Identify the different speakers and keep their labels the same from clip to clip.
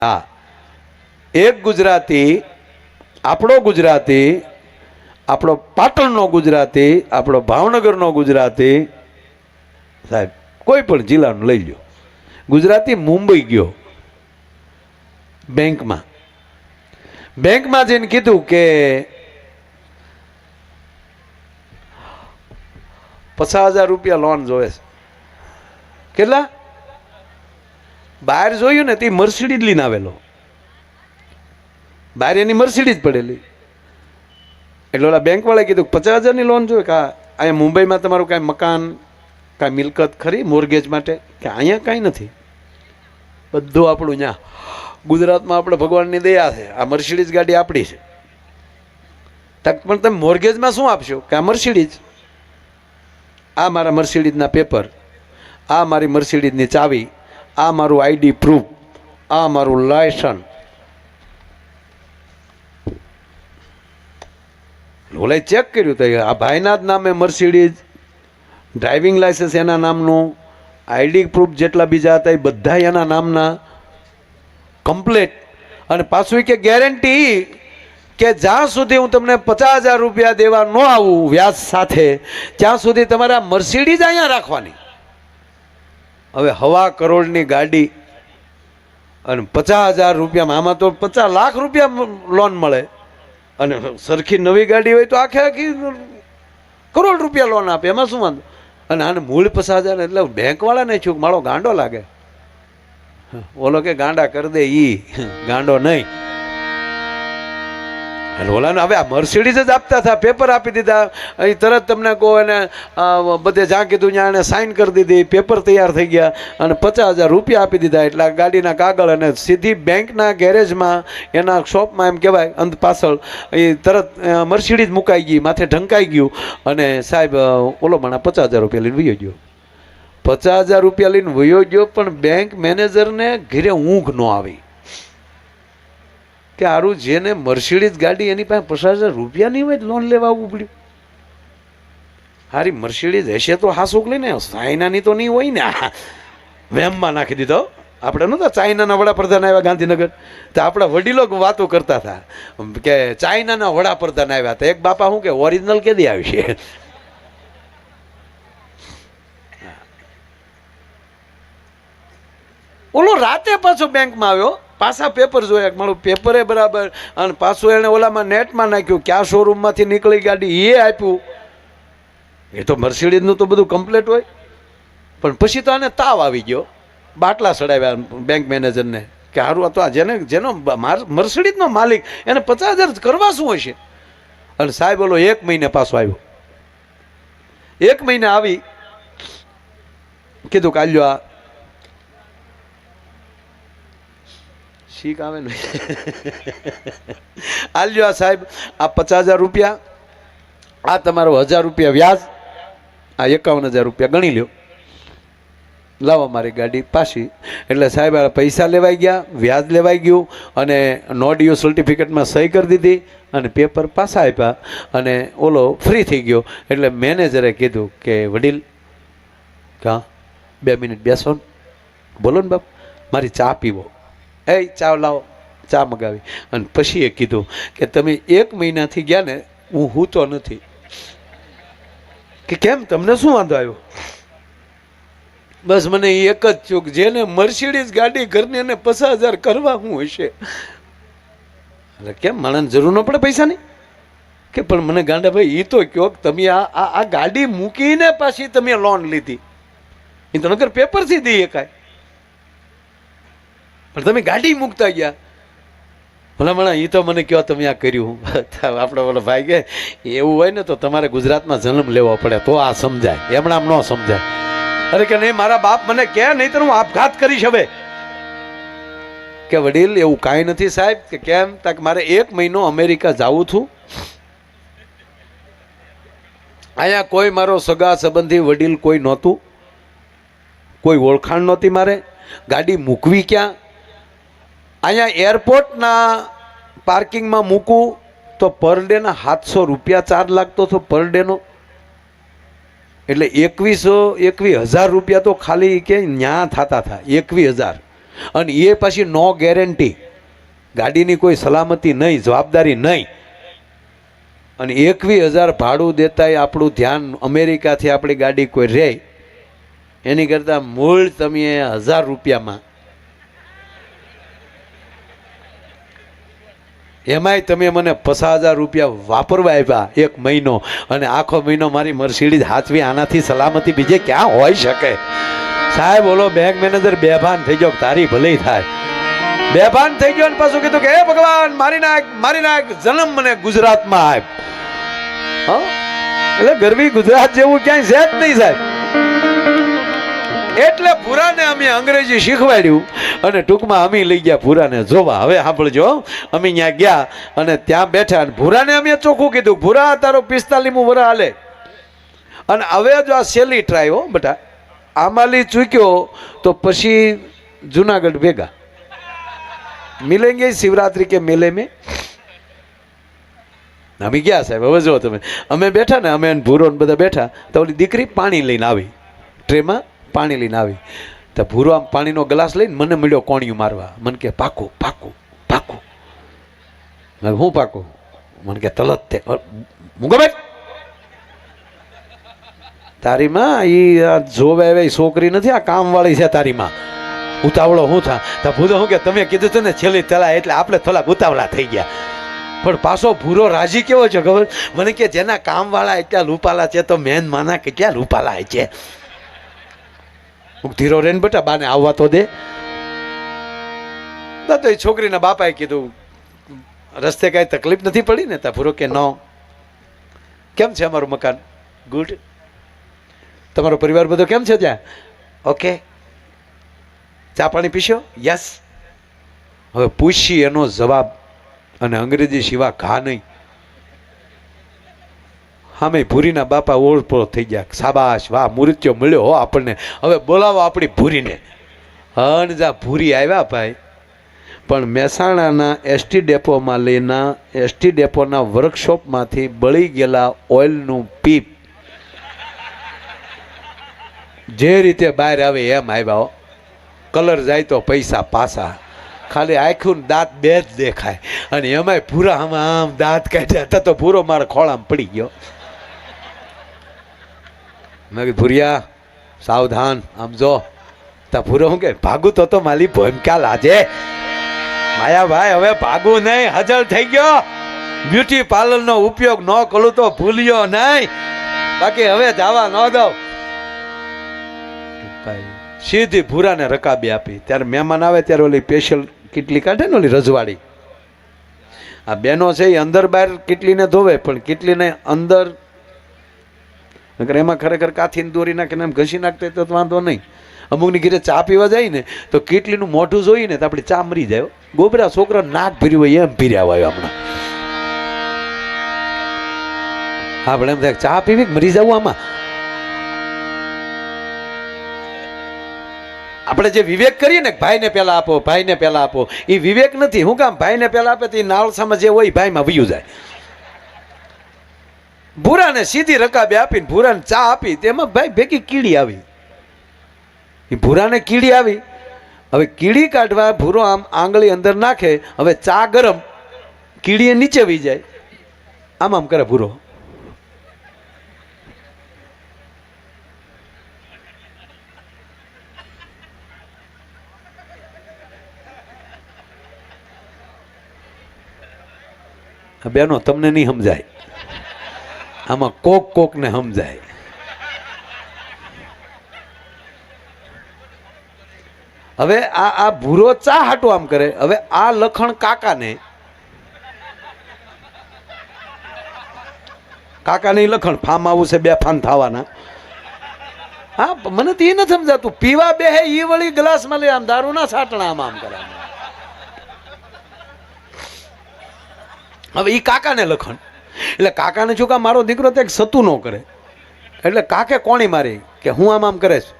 Speaker 1: હા, એક ગુજરાતી, આપણો ગુજરાતી, આપણો પાટણનો ગુજરાતી, આપણો ભાવનગરનો ગુજરાતી, સાહેબ કોઈ પણ જિલ્લાનું લઈ લો, ગુજરાતી મુંબઈ ગયો બેંકમાં જઈને કીધું કે 50,000 રૂપિયા લોન જોવે છે. કેટલા? બહાર જોયું ને તે મર્સિડીઝ લઈને આવેલો, બહાર એની મર્સિડીઝ પડેલી. એટલે ઓલા બેંક વાળાએ કીધું 50,000ની લોન જોઈએ કે અહીંયા મુંબઈમાં તમારું કાંઈ મકાન કાંઈ મિલકત ખરી મોર્ગેજ માટે? કે અહીંયા કાંઈ નથી, બધું આપણું ત્યાં ગુજરાતમાં આપણે ભગવાનની દયા છે, આ મર્સિડીઝ ગાડી આપણી છે. પણ તમે મોર્ગેજમાં શું આપશો? કે આ મર્સિડીઝ, આ મારા મર્સિડીઝના પેપર, આ મારી મર્સિડીઝની ચાવી, આ મારું આઈડી પ્રૂફ, આ મારું લાયસન્સ. ઓલાએ ચેક કર્યું તો આ ભાઈના જ નામે મર્સિડીઝ, ડ્રાઇવિંગ લાયસન્સ એના નામનું, આઈડી પ્રૂફ જેટલા બીજા હતા એ બધા એના નામના કમ્પ્લેટ. અને પાછું કે ગેરંટી કે જ્યાં સુધી હું તમને 50,000 રૂપિયા દેવા ન આવું વ્યાજ સાથે, ત્યાં સુધી તમારે આ મર્સિડીઝ અહીંયા રાખવાની. હવે 1.25 કરોડની ગાડી અને 50,000 રૂપિયામાં, આમાં તો 50 લાખ રૂપિયા લોન મળે, અને સરખી નવી ગાડી હોય તો આખી કરોડ રૂપિયા લોન આપે, એમાં શું વાંધો? અને આને મૂળ 50,000, એટલે બેંકવાળાને છું મારો ગાંડો લાગે. ઓલો કે ગાંડા કરી દે, ઈ ગાંડો નહીં. ઓલાને હવે આ મર્સિડીઝ જ આપતા હતા, પેપર આપી દીધા, અહીં તરત તમને કહો એને બધે જ્યાં કીધું ત્યાં એને સાઇન કરી દીધી, પેપર તૈયાર થઈ ગયા અને 50,000 રૂપિયા આપી દીધા. એટલે ગાડીના કાગળ અને સીધી બેંકના ગેરેજમાં, એના શોપમાં એમ કહેવાય અંત પાછળ એ તરત મર્સિડીઝ મુકાઈ ગઈ, માથે ઢંકાઈ ગયું. અને સાહેબ ઓલો માણા 50,000 રૂપિયા લઈને વયો ગયો. 50,000 રૂપિયા લઈને વયો ગયો, પણ બેંક મેનેજરને ઘરે ઊંઘ ન આવી કે આરું જેને મર્સિડીઝ ગાડી એની પાસે 50,000 રૂપિયા નહીં હોય લોન લેવા આવવું પડ્યું. હારી મર્સિડીઝ હશે તો હાસુક લઈને, ચાઇનાની તો નહીં હોય ને. વેમમાં નાખી દીધો. આપણે નહોતા ચાઇનાના વડાપ્રધાન આવ્યા ગાંધીનગર, તો આપણા વડીલો વાતો કરતા હતા કે ચાઇનાના વડાપ્રધાન આવ્યા હતા. એક બાપા શું કે ઓરિજિનલ કેદી આવશે? ઓલો રાતે પાછો બેંકમાં આવ્યો, પાછા પેપર જોયા, મારું પેપરે બરાબર, અને પાછું એને ઓલામાં નેટમાં નાખ્યું ક્યાં શોરૂમમાંથી નીકળી ગાડી એ આપ્યું. એ તો મર્સિડીઝનું તો બધું કમ્પ્લીટ હોય. પણ પછી તો આને તાવ આવી ગયો, બાટલા ચડાવ્યા બેંક મેનેજરને કે સારું આ તો જેનો મર્સિડીઝનો માલિક એને 50,000 કરવા શું હશે? અને સાહેબ ઓલો 1 મહિને પાછો આવ્યો. 1 મહિને આવી કીધું કાલ્યો આ શીખ આવે ને આલ્યો આ સાહેબ આ 50,000 રૂપિયા, આ તમારો 1,000 રૂપિયા વ્યાજ, આ 51,000 રૂપિયા ગણી લ્યો, લાવો મારી ગાડી પાછી. એટલે સાહેબ આ પૈસા લેવાઈ ગયા, વ્યાજ લેવાઈ ગયું, અને નો ડ્યુ સર્ટિફિકેટમાં સહી કરી દીધી, અને પેપર પાછા આપ્યા, અને ઓલો ફ્રી થઈ ગયો. એટલે મેનેજરે કીધું કે વડીલ ક્યાં 2 મિનિટ બેસો ને, બોલો ને બાપ, મારી ચા પીવો. એ ચા લાવો, ચા મગાવી. અને પછી એ કીધું કે તમે 1 મહિનાથી ગયા ને, હું હૂતો નથી. કે કેમ, તમને શું વાંધો આવ્યો? બસ મને એક જ ચૂક, જેને મર્સિડીઝ ગાડી ઘરની એને 50,000 કરવા શું હશે? એટલે કેમ, માણસને જરૂર ન પડે પૈસાની? કે પણ મને ગાંડા ભાઈ એ તો કહો કે તમે આ ગાડી મૂકીને પાછી તમે લોન લીધી, એ તો નકર પેપરથી દઈ એકાય, પણ તમે ગાડી મૂકતા ગયા. ભલામણા એ તો મને કહો તમે આ કર્યું. આપણે બોલો ભાઈ કે એવું હોય ને તો તમારે ગુજરાતમાં જન્મ લેવો પડે તો આ સમજાય, એમણામ ન સમજાય. અરે કે નહીં, મારા બાપ મને કહે નહીં તો હું આપઘાત કરીશ. હવે કે વડીલ એવું કાંઈ નથી સાહેબ. કે કેમ? તક મારે 1 મહિનો અમેરિકા જાવું છું, અહીંયા કોઈ મારો સગા સંબંધી વડીલ કોઈ નહોતું, કોઈ ઓળખાણ નહોતી મારે. ગાડી મૂકવી ક્યાં? અહીંયા એરપોર્ટના પાર્કિંગમાં મૂકું તો પર ડેના 700 રૂપિયા ચાર્જ લાગતો હતો પર ડેનો. એટલે 21,000 રૂપિયા તો ખાલી કે ન્યા થતા હતા. 21,000 અને એ પછી નો ગેરંટી, ગાડીની કોઈ સલામતી નહીં, જવાબદારી નહીં. અને 21,000 ભાડું દેતાય આપણું ધ્યાન અમેરિકાથી આપણી ગાડી કોઈ રહે એની કરતાં મૂળ તમે 1,000 રૂપિયામાં, એમાંય તમે મને 50,000 રૂપિયા વાપરવા આપ્યા 1 મહિનો, અને આખો મહિનો મારી મર્સિડીઝ હાથવી, આનાથી સલામતી બીજે ક્યાં હોઈ શકે? સાહેબ ઓલો બેંક મેનેજર બેભાન થઈ ગયો, તારી ભલી થાય. બેભાન થઈ ગયો અને પાછું કીધું કે હે ભગવાન મારી નાખ જન્મ મને ગુજરાતમાં આપ. એટલે ગરવી ગુજરાત જેવું ક્યાંય છે જ નહીં સાહેબ. એટલે ભૂરાને અમે અંગ્રેજી શીખવાડ્યું અને ટૂંકમાં અમે લઈ ગયા ભૂરાને જોવા. હવે સાંભળજો, અમે ત્યાં ગયા અને ત્યાં બેઠા અને ભૂરાને અમે ચોખ્ખું કીધું, ભૂરા તારો 45મું વરસ હાલે અને હવે જો આ સેલી ટ્રાય હો બેટા, આમાલી ચૂક્યો તો પછી જુનાગઢ ભેગા મિલેંગે શિવરાત્રી કે મેલે મેં. અમે ગયા સાહેબ. હવે જો તમે, અમે બેઠા ને, અમે ભૂરો બધા બેઠા તો ઓલી દીકરી પાણી લઈને આવી, ટ્રેમાં પાણી લઈને આવી તો ભૂરો આમ પાણીનો ગ્લાસ લઈને મને મળ્યો કોણિયું મારવા. મને કે પાકું પાકું પાકું. મેં હું પાકું? મને કે તલત તે મૂકો ભાઈ તારી માં એ જોવે હવે છોકરી નથી, આ કામવાળી છે તારી માં. ઉતાવળો હું થા તો ભૂરો હું કે તમે કીધું હતું ને છેલ્લી તલા એટલે આપણે થોડા ઉતાવળા થઈ ગયા. પણ પાછો ભૂરો રાજી કેવો છે ખબર? મને કે જેના કામવાળા એટલા રૂપાલા છે તો મેન માના કેટલા રૂપાલા છે. ધીરો રેન બેટા, બાને આવવા તો દે. તો એ છોકરીના બાપાએ કીધું રસ્તે કાંઈ તકલીફ નથી પડી ને? તા ભૂરો કે નો. કેમ છે અમારું મકાન? ગુડ. તમારો પરિવાર બધો કેમ છે ત્યાં? ઓકે. ચા પાણી પીશો? યસ. હવે પૂછી એનો જવાબ અને અંગ્રેજી સિવા ઘા નહીં. સામે ભૂરીના બાપા ઓળપોળ થઈ ગયા. શાબાશ, વાહ, મૃત્યુ મળ્યો હો આપણને. હવે બોલાવો આપણી ભૂરીને. અને જા ભૂરી આવ્યા ભાઈ, પણ મહેસાણાના એસટી ડેપોમાં લઈને એસટી ડેપોના વર્કશોપમાંથી બળી ગયેલા ઓઇલનું પીપ જે રીતે બહાર આવે એમ આવ્યા. કલર જાય તો પૈસા પાછા, ખાલી આખું દાંત બે જ દેખાય. અને એમાંય ભૂરા આમ દાંત કાઢ્યા હતા તો ભૂરો મારા ખોળામાં પડી ગયો. મેં કીધું ભૂરિયા સાવધાન, આમ જો. તા ભૂરો શું કે ભાગું તો માલી ભૂમિકા લાજે. માયાભાઈ હવે ભાગવું નહીં, હજળ થઈ ગયો. બ્યુટી પાર્લરનો ઉપયોગ ન કરું તો ભૂલ્યો નહીં, બાકી હવે જવા ન દઉં. સીધી ભૂરાને રકાબી આપી. ત્યારે મહેમાન આવે ત્યારે ઓલી સ્પેશિયલ કીટલી કાઢે ને, ઓલી રજવાડી. આ બેનો છે એ અંદર બહાર કીટલીને ધોવે, પણ કીટલીને અંદર એમાં ખરેખર કાથીને દોરી નાખીને એમ ઘસી નાખતા તો વાંધો નહીં. અમુકની ઘરે ચા પીવા જાય ને તો કીટલીનું મોઢું જોઈને તો આપણી ચા મરી જાય. ગોબરા છોકરા નાક ભર્યું હોય એમ ભીર્યા હોય હમણાં. આપણે એમ થાય ચા પીવી મરી જવું આમાં. આપણે જે વિવેક કરીએ ને, ભાઈને પહેલા આપો, ભાઈને પહેલા આપો, એ વિવેક નથી. શું કામ? ભાઈને પહેલા આપે તો એ નાળસામાં જે હોય ભાઈમાં વયું જાય. ભૂરાને સીધી રકાબી આપીને ભૂરાને ચા આપી, તેમાં ભાઈ ભેગી કીડી આવી. એ ભૂરાને કીડી આવી. હવે કીડી કાઢવા ભૂરો આમ આંગળી અંદર નાખે, હવે ચા ગરમ, કીડીએ નીચે વી જાય. આમ આમ કરે ભૂરો. બેનો તમને નહીં સમજાય, આમાં કોક ને સમજાય. હવે આ ભૂરો ચા હાટું આમ કરે. હવે આ લખણ કાકાને લખણ ફાર્મ આવું છે, બે ફાન થવાના. હા, મને તો એ નથી સમજાતું. પીવા બે હે ઈ વળી ગ્લાસમાં લે, આમ દારૂ ના છાટણા આમ કરે. હવે ઈ કાકાને લખણ, એટલે કાકાને શું કામ મારો દીકરો તો સતું ન કરે, એટલે કાકે કોણી મારી કે હું આમ કરે છે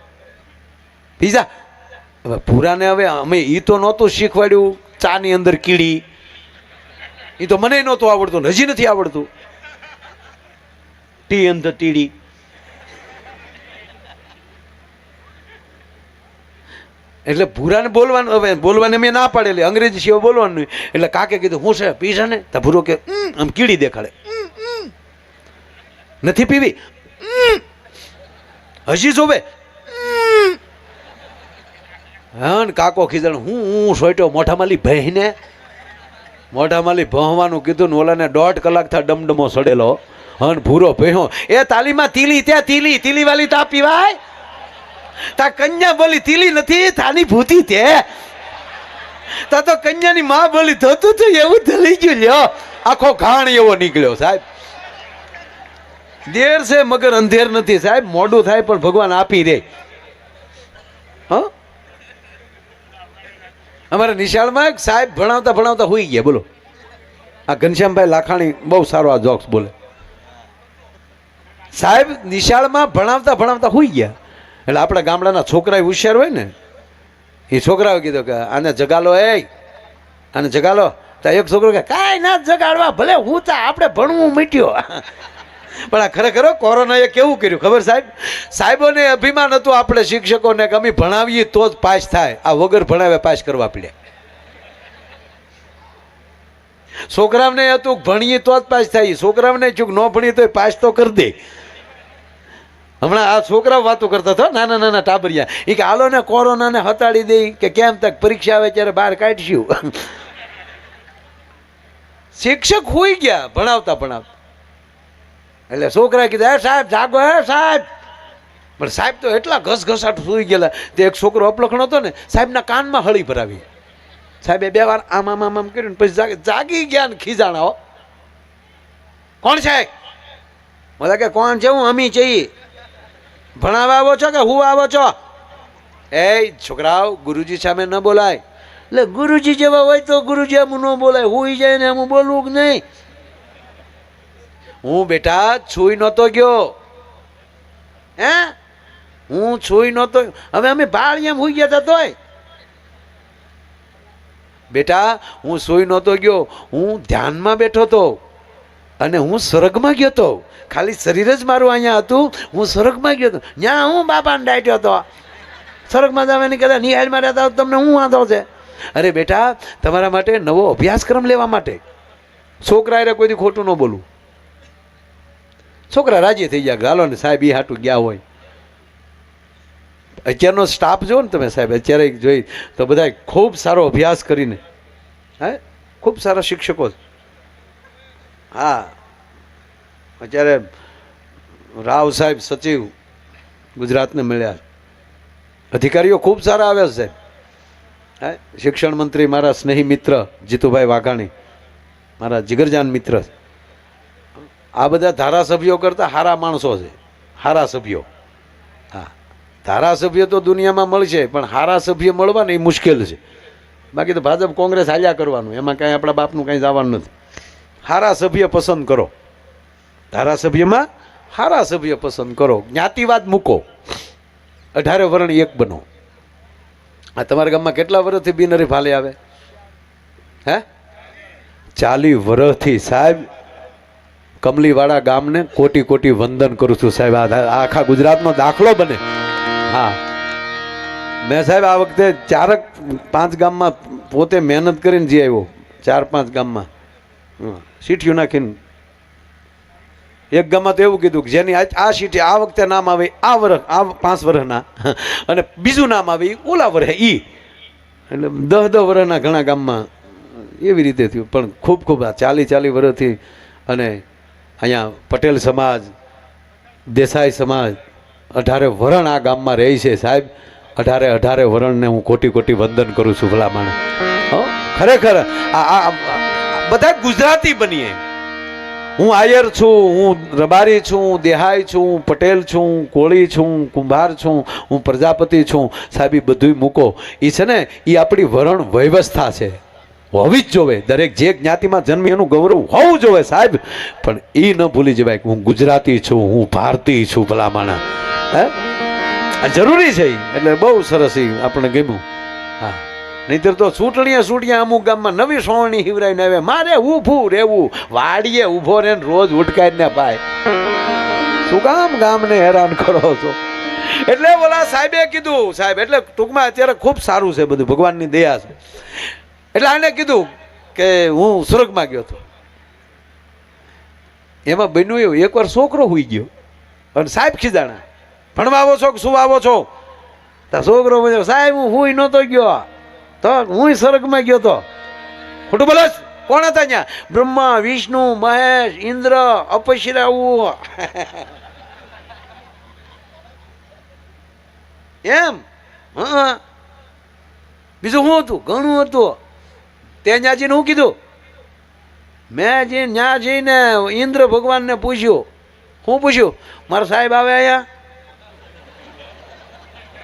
Speaker 1: પીઝા. હવે ભૂરાને હવે અમે ઈ તો નહોતું શીખવાડ્યું ચાની અંદર કીડી, એ તો મને નહોતું આવડતું, હજી નથી આવડતું. ટી અંદર ટીડી. એટલે ભૂરાને બોલવાનું, હવે બોલવાને મેં ના પાડેલી, અંગ્રેજી સિવાય બોલવાનું નહીં. એટલે કાકે કીધું હું છે પીશે ને? તો ભૂરો કે આમ કીડી દેખાડે, નથી પીવી, હજી જોવે. હા ને કાકો ખીજણ, હું સોઈટો મોઢામાં ભહીને, મોઢામાં ભહવાનું કીધું ને ઓલાને 1.5 કલાક થા ડમડમો સડેલો. હન ભૂરો ભેહો, એ તાલીમાં તીલી, ત્યાં તીલી, તીલી વાલી તા પીવાય? તા કન્યા બોલી તીલી નથી, તાની ભૂતી તે. તા તો કન્યાની માં બોલી થતું તો એવું ધલી ગયું લ્યો, આખો ઘાણ એવો નીકળ્યો સાહેબ. દેર છે મગર અંધેર નથી સાહેબ, મોડું થાય પણ ભગવાન આપી દે. હા, અમારા નિશાળમાં સાહેબ ભણાવતા ભણાવતા હોઈ ગયા. બોલો, આ ઘનશ્યામભાઈ લાખાણી બહુ સારો આ જોક્સ બોલે. સાહેબ નિશાળમાં ભણાવતા ભણાવતા હોઈ ગયા. એટલે આપણા ગામડાના છોકરા હોશિયાર હોય ને, એ છોકરાઓ કીધું કે આને જગાલો, આને જગાલો. તો એક છોકરો કે કાંઈ ના જગાડવા, ભલે હું તો આપણે ભણવું મીટ્યો. પણ આ ખરેખર કોરોનાએ કેવું કર્યું ખબર સાહેબ? સાહેબોને અભિમાન હતું આપણે શિક્ષકોને કે અમે ભણાવીએ તો જ પાસ થાય, આ વગર ભણાવે પાસ કરવા પડ્યા. છોકરાઓને હતું ભણીએ તો જ પાસ થાય, છોકરાઓને ચૂક ન ભણીએ તો પાસ તો કરી દે. હમણાં આ છોકરાઓ વાતો કરતા હતા, નાના નાના ટાબરિયા, એ કે હાલો ને કોરોનાને હટાડી દે, કે કેમ તક પરીક્ષા આવે ત્યારે બહાર કાઢશું. શિક્ષક હોઈ ગયા ભણાવતા ભણાવતા. એટલે છોકરા કીધું, હે સાહેબ જાગો, હે સાહેબ. પણ સાહેબ તો એટલા ઘસઘસાટ સુઈ ગયેલા. તે એક છોકરો અપલખણો હતો ને, સાહેબના કાનમાં હળી ભરાવી. સાહેબે 2 વાર આમ આમ આમ આમ કર્યું, પછી જાગી ગયા ને ખીજાણા. હો, કોણ છે? બોલા કે કોણ છે? હું અમી છીએ. ભણાવવા આવો છો કે હું આવો છો? એ છોકરાઓ, ગુરુજી સામે ન બોલાય. એટલે ગુરુજી જેવા હોય તો ગુરુજી આમ ન બોલાય, હુઈ જાય ને આમ બોલવું કે નહીં. હું બેટા છુઈ નહોતો ગયો, હે હું છુઈ નહોતો. હવે અમે બાળ એમ હોઈ ગયા હતા તોય. બેટા હું સુઈ નહોતો ગયો, હું ધ્યાનમાં બેઠો હતો અને હું સ્વર્ગમાં ગયો હતો. ખાલી શરીર જ મારું અહીંયા હતું, હું સ્વર્ગમાં ગયો હતો. ત્યાં હું બાપાને ડાટ્યો હતો. સ્વર્ગમાં જવાની કદાચ નિહાળમાં રહેતા તમને હું વાંધો છે? અરે બેટા, તમારા માટે નવો અભ્યાસક્રમ લેવા માટે. છોકરા એ કોઈ દી ખોટું ન બોલવું. છોકરા રાજી થઈ ગયા, હાલો ને સાહેબ એ હાટું ગયા હોય. અત્યારનો સ્ટાફ જો ને તમે સાહેબ, અત્યારે જોઈ તો બધા ખૂબ સારો અભ્યાસ કરીને, હે ખૂબ સારા શિક્ષકો. હા, અત્યારે રાવ સાહેબ સચિવ ગુજરાતને મળ્યા, અધિકારીઓ ખૂબ સારા આવ્યા છે. હે શિક્ષણ મંત્રી મારા સ્નેહી મિત્ર જીતુભાઈ વાઘાણી, મારા જીગરજાન મિત્ર. આ બધા ધારાસભ્યો કરતા સારા માણસો છે, સારા સભ્યો. હા, ધારાસભ્ય તો દુનિયામાં મળશે, પણ સારા સભ્ય મળવા ને એ મુશ્કેલ છે. બાકી તો ભાજપ કોંગ્રેસ હાલ્યા કરવાનું, એમાં કાંઈ આપણા બાપનું કાંઈ જવાનું નથી. સારા સભ્ય પસંદ કરો, ધારાસભ્યમાં સારા સભ્ય પસંદ કરો. જ્ઞાતિવાદ મૂકો, 18 વર્ણ એક બનો. આ તમારા ગામમાં કેટલા વર્ષથી બિનહરીફ હાલે આવે? હે 40 વર્ષથી સાહેબ. કમલીવાળા ગામને કોટી કોટી વંદન કરું છું સાહેબ. આખા ગુજરાતનો દાખલો બને. હા, મેં સાહેબ આ વખતે 4-5 ગામમાં પોતે મહેનત કરીને જઈ આવ્યો. 4-5 ગામમાં સીટીઓ નાખીને. એક ગામમાં તો એવું કીધું કે જેની આ સીટી આ વખતે નામ આવે આ વર્ષ, આ 5 વર્ષના, અને બીજું નામ આવે ઓલા વર્ષે ઈ. એટલે 10 વર્ષના ઘણા ગામમાં એવી રીતે થયું. પણ ખૂબ ખૂબ 40 વર્ષથી. અને અહીંયા પટેલ સમાજ, દેસાઈ સમાજ, 18 વરણ આ ગામમાં રહે છે સાહેબ. 18 વરણને હું કોટી કોટી વંદન કરું છું. ભલા માણસ, ખરેખર આ બધા ગુજરાતી બનીએ. હું આયર છું, હું રબારી છું, હું દેહાઈ છું, હું પટેલ છું, હું કોળી છું, હું કુંભાર છું, હું પ્રજાપતિ છું. સાહેબ એ બધું મૂકો. એ છે ને, એ આપણી વરણ વ્યવસ્થા છે, હોવી જ જોવે. દરેક જે જ્ઞાતિમાં જન્મી એનું ગૌરવ હોવું જોવે સાહેબ. પણ એ ન ભૂલી જવાય કે હું ગુજરાતી છું, હું ભારતીય છું. ભલા માણસ, હે આ જરૂરી છે. એટલે બહુ સરસ એ આપણે ગમ્યું. હા, નહીતર તો છૂટણીયા અમુક ગામમાં નવી સોવણી હિવરાઈને આવે, મારે ઊભું રહેવું, વાડીએ ઊભો રહે રોજ ઉટકાઈને પાય. શું કામ ગામને હેરાન કરો છો? એટલે ઓલા સાહેબે કીધું, સાહેબ એટલે ટૂંકમાં અત્યારે ખૂબ સારું છે બધું, ભગવાનની દયા છે. એટલે આને કીધું કે હું સ્વર્ગમાં ગયો હતો. એમાં બન્યું એવું, એકવાર છોકરો હુઈ ગયો અને સાહેબ ખીજાણા, ભણવા આવો છો કે શું આવો છો? તો છોકરો બોલ્યો, સાહેબ હું હુઈ નહોતો ગયો, તો હું સ્વર્ગમાં ગયો તો. ખોટું બોલે? કોણ હતા ત્યાં? બ્રહ્મા, વિષ્ણુ, મહેશ, ઇન્દ્ર, અપશરાવું. એમ? હા, બીજું શું હતું? ઘણું હતું. તે ત્યાં જઈને શું કીધું? મેં ત્યાં જઈને ઇન્દ્ર ભગવાનને પૂછ્યું. શું પૂછ્યું? મારા સાહેબ આવે અહીંયા?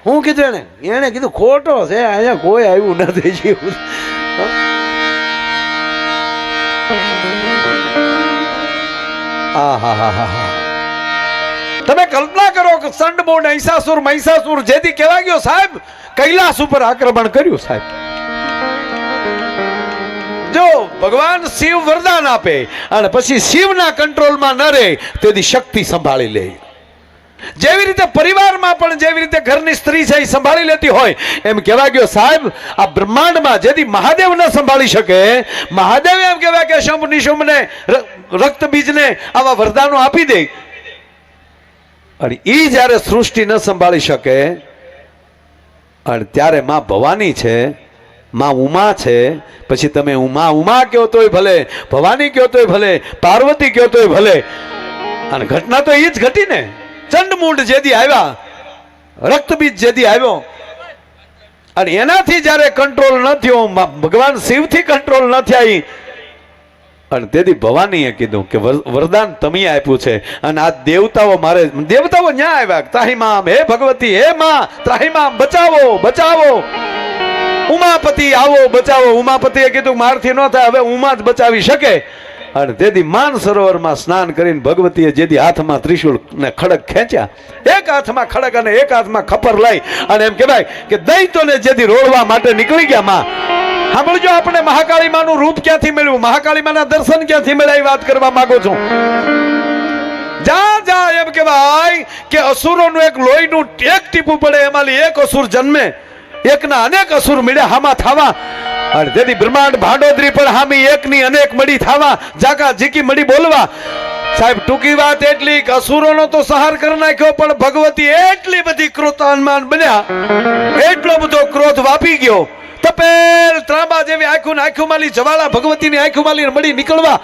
Speaker 1: શું કીધું એને? એને કીધું ખોટો છે, અહીંયા કોઈ આવ્યું નથી જીવું. તમે કલ્પના કરો કે સંડમૂળ મહિષાસુર જેથી કહેવા ગયો સાહેબ કૈલાસ ઉપર આક્રમણ કર્યું. સાહેબ જો ભગવાન શિવ વરદાન આપે અને પછી શિવના કંટ્રોલમાં ન રહે તેથી શક્તિ સંભાળી લે. જેવી રીતે પરિવારમાં પણ જેવી રીતે ઘરની સ્ત્રી છે એ સંભાળી લેતી હોય એમ કહેવા ગયો સાહેબ આ બ્રહ્માંડમાં જેથી મહાદેવ ન સંભાળી શકે, મહાદેવ એમ કહેવાય કે શંભ નિશુંભને રક્ત બીજને આવા વરદાનો આપી દે અને ઈ જ્યારે સૃષ્ટિ ન સંભાળી શકે અને ત્યારે માં ભવાની છે, માં ઉમા છે, પછી તમે ઉમા કહો તોય ભલે, ભવાની કહો તોય ભલે, પાર્વતી કહો તોય ભલે, અને ઘટના તો એ જ ઘટી ને. ચંડમુંડ જેદી આવ્યા, રક્તબીજ જેદી આવ્યો અને એનાથી જ્યારે કંટ્રોલ ન થયો, ભગવાન શિવથી કંટ્રોલ ન થયા અને તેથી ભવાનીએ કીધું કે વરદાન તમે આપ્યું છે અને આ દેવતાઓ મારે, દેવતાઓ ન્યા આવ્યા, ત્રાહિમામ હે ભગવતી, હે માં ત્રાહિમામ બચાવો બચાવો, ઉમાપતિ આવો બચાવો. ઉમાપતિએ કીધું મારથી ન થાય, હવે ઉમા જ બચાવી શકે. અને તેથી માન સરોવરમાં સ્નાન કરીને ભગવતીએ જેથી હાથમાં ત્રિશુળ ને ખડક ખેંચ્યા, એક હાથમાં ખડક અને એક હાથમાં ખપર લઈ અને એમ કહેવાય કે દૈત્યોને જેથી રોડવા માટે નીકળી ગયા. માં સાંભળજો, આપણે મહાકાળી માનું રૂપ ક્યાંથી મળ્યું, મહાકાળી માના દર્શન ક્યાંથી મળ્યા એ વાત કરવા માંગુ છું. જા એમ કહેવાય કે અસુરોનું એક લોહીનું એક ટીપું પડે એમાંથી એક અસુર જન્મે, એકના અનેક અસુર મળ્યા હામાં થાવા અને તેથી બ્રહ્માંડ ભાંડોદરી પણ હામી એકની અનેક મળી થાવા, જાકા જીકી મળી બોલવા. સાહેબ ટૂંકી વાત એટલી કે અસુરોનો તો સંહાર કરી નાખ્યો પણ ભગવતી એટલી બધી ક્રોધાન્માન બન્યા, એટલો બધો ક્રોધ વાપી ગયો, તપેલ ત્રાંબા જેવી આંખું માલી જવાળા ભગવતીની આંખું માલી મળી નીકળવા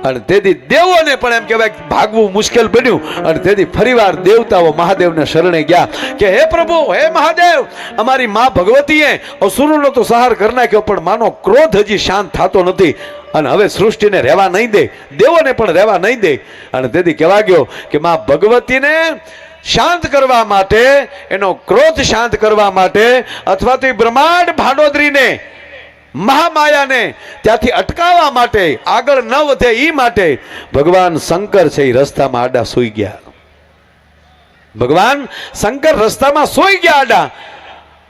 Speaker 1: અને તેથી દેવોને પણ એમ કહેવાય ભાગવું મુશ્કેલ બન્યું અને તેથી ફરીવાર દેવતાઓ મહાદેવને શરણે ગયા કે હે પ્રભુ, હે મહાદેવ, અમારી માં ભગવતીએ અસુરોનો તો સંહાર કરી નાખ્યો પણ માનો ક્રોધ હજી શાંત થતો નથી અને હવે સૃષ્ટિને રહેવા નહીં દે, દેવોને પણ રહેવા નહીં દે. અને તેથી કહેવા ગયો કે માં ભગવતીને શાંત કરવા માટે, એનો ક્રોધ શાંત કરવા માટે અથવા તો બ્રહ્માંડ ભાંડોદરીને મહામાયાને ત્યાંથી અટકાવવા માટે, આગળ ન વધે એ માટે ભગવાન શંકર છે એ રસ્તામાં આડા સૂઈ ગયા. ભગવાન શંકર રસ્તામાં સૂઈ ગયા આડા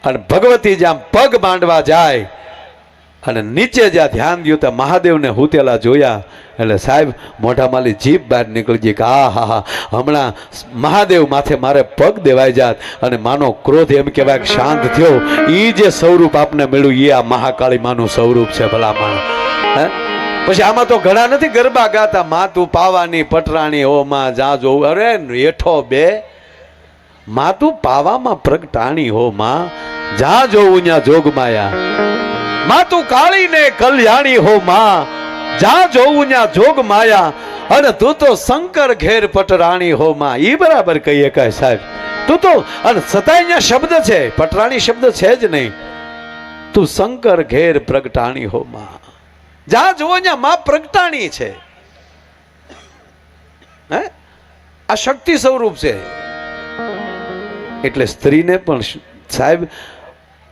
Speaker 1: અને ભગવતી જ્યાં પગ માંડવા જાય અને નીચે જ્યાં ધ્યાન દ્યું ત્યાં મહાદેવને હુતેલા જોયા એટલે સાહેબ મોઢામાંથી જીભ બહાર નીકળી ગઈ કે હા હમણાં મહાદેવ માથે મારે પગ દેવાઈ જાત અને માનો ક્રોધ એમ કહેવાય કે શાંત થયો. એ જે સ્વરૂપ આપને મળ્યું એ આ મહાકાળી માનું સ્વરૂપ છે. ભલા માણસ પછી આમાં તો ઘણા નથી ગરબા ગાતા, માં તું પાવાની પટરાણી હો માં જા જોવું, અરે હેઠો બે, માં તું પાવામાં પ્રગટાણી હો માં જા જોવું ન્યા જોગમાયા, માં તું કાળી ને કલ્યાણી હો માં જા જોવું ન્યા જોગ માયા, અને તું તો શંકર ઘેર પટરાણી હો માં. ઈ બરાબર કહીએ કાય સાહેબ, તું તો અને છતાંય અહીંયા શબ્દ છે, પટરાણી શબ્દ છે જ નહીં, તું શંકર ઘેર પ્રગટાણી હો માં જા જોવો ન્યા માં પ્રગટાણી છે. હે આ શક્તિ સ્વરૂપ છે. એટલે સ્ત્રીને પણ સાહેબ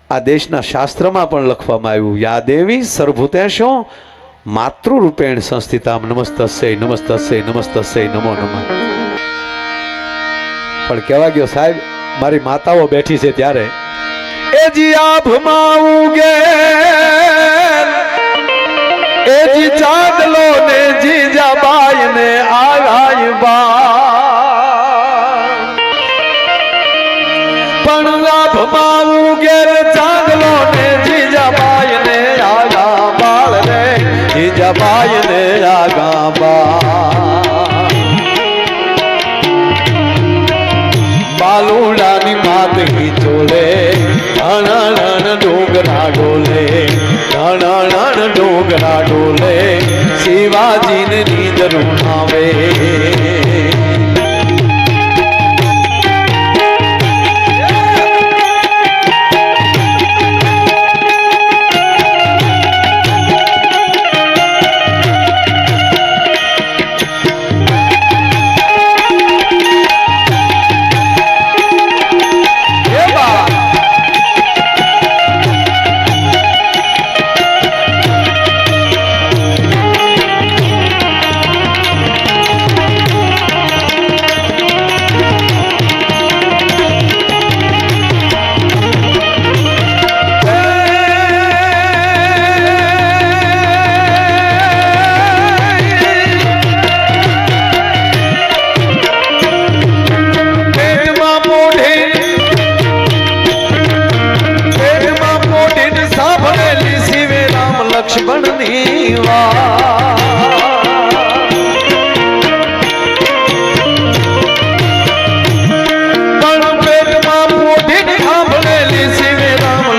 Speaker 1: આ દેશના શાસ્ત્રમાં પણ લખવામાં આવ્યું, યા દેવી સર્વભૂતેષુ માતૃરૂપેણ સંસ્થિતામ નમસ્તસ્ય નમસ્તસ્ય નમસ્તસ્ય નમો નમઃ. પણ કહેવા ગયો સાહેબ મારી માતાઓ બેઠી છે ત્યારે એ જી આભમાં ઉગે એ જી ચાંદલો ને જીજાબાઈ ને આગાઈ બા જીજાબાઈ ને આગાબા બાલુડાની માત હિચોલે રણ ડોગરા ડોલે રણ ડોગરા ડોલે શિવાજીને નીંદરું આવે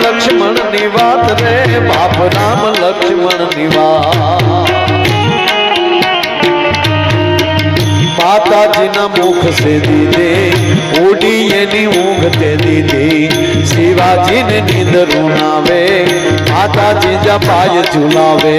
Speaker 1: લક્ષ્મણની વાત રે બાપ રામ લક્ષ્મણની વાત માતાજીના મુખ સે દીધે ઓડી એની ઊંઘ તે દીધી શિવાજીને નીંદરું નાવે માતાજી જપાય ઝુલાવે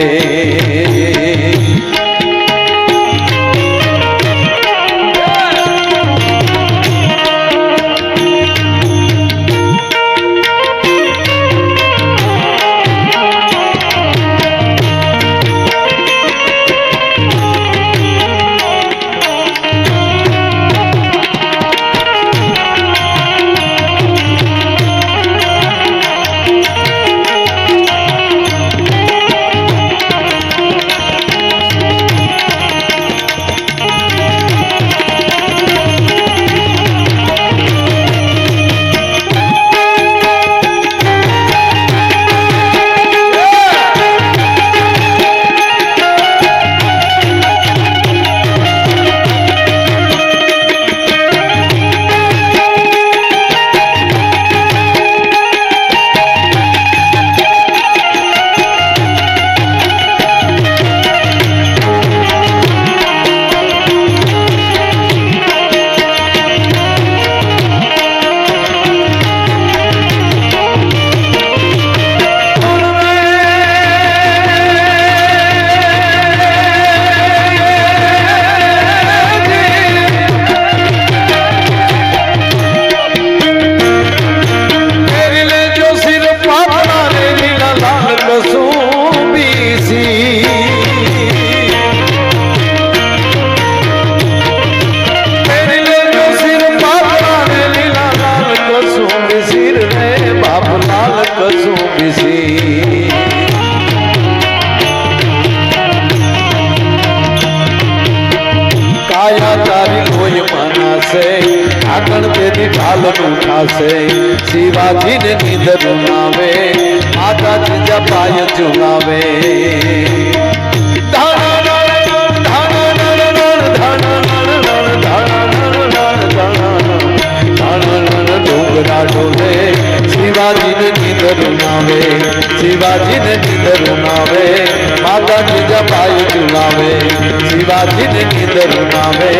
Speaker 1: શિવાજીને નીંદરું નાવે માતાજી જપાય ઝુલાવે ડોગરા ડોલે શિવાજીને નીંદરું નાવે શિવાજીને નીંદરું નાવે માતાજી જપાય ઝુલાવે શિવાજીને નીંદરું નાવે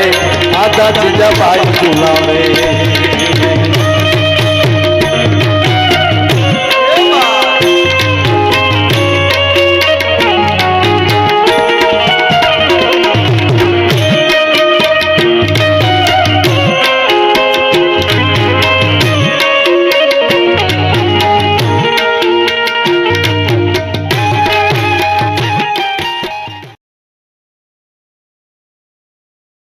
Speaker 1: માતાજી જપાય ઝુલાવે